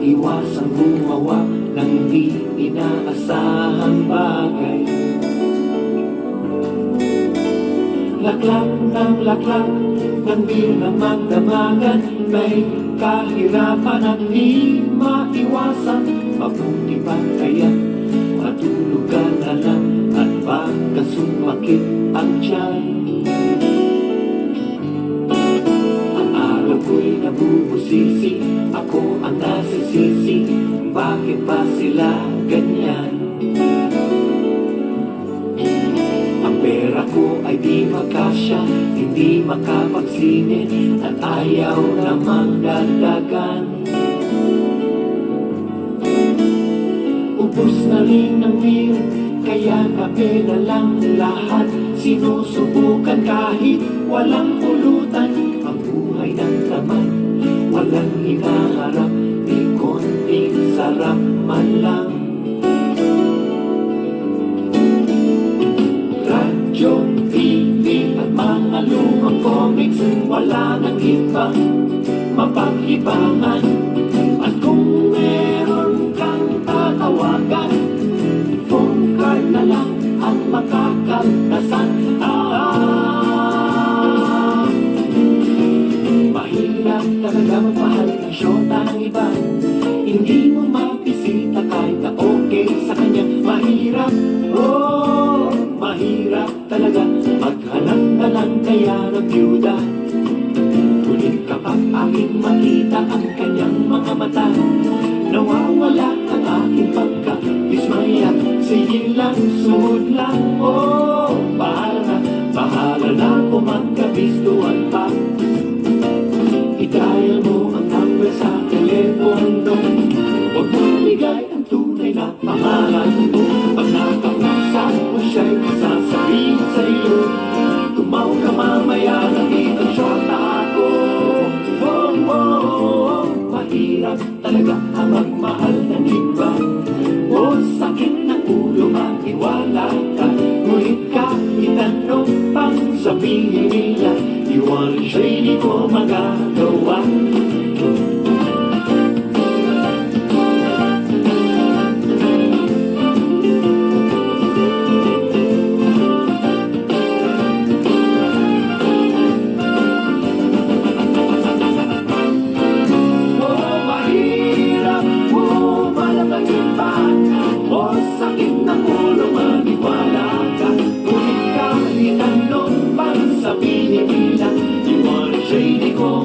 maiwasang gumawa ng di inaasahang bagay. Laklak ng laklak ng di na magdamagan, may kahirapan at di maiwasan. Mabuti pa kaya matulog ka na lang at baka sumakit ang tiyan. Ang araw ko'y nabubusisi, ako ang nasisisi, bakit ba sila ganyan? Ang pera ko ay di makasya, hindi makapagsingit at ayaw namang dagdagan. Ubus na rin ang meal, kaya kape na lang lahat. Sinusubukan kahit walang pulutan, ang buhay ng tamad, walang hinaharap, di konting sarap man lang. Radyo, TV at mga lumang comics, wala nang ibang mapaglibangan. At kung meron kang tatawagan, phone card na lang ang makakaltasan. Mahirap talaga magmahal ng syota ng iba, hindi mo mabisita kahit na okay sa kanya. Mahirap, oh, mahirap talaga maghanap na lang kaya ng byuda. Ngunit kapag aking makita ang kanyang mga mata, nawawala ang aking pagka-dismaya. Sige lang, sunod lang, oh, bahala na kung magkabistuhan pa. I-dial mo ang number sa telepono, huwag mo bigay ang tunay na pangalan mo. Pag nakausap mo siya'y sasabihin sa'yo, tumaw ka mamaya, nandito syota ako. Oh, oh, oh, mahirap talaga ang magmahal ng iba. Oh, sakit ng ulo, maniwala ka. Ngunit kahit anong pang sabihin nila, iwan siya'y di ko magagawa. Sabihin nila, you wanna shade ko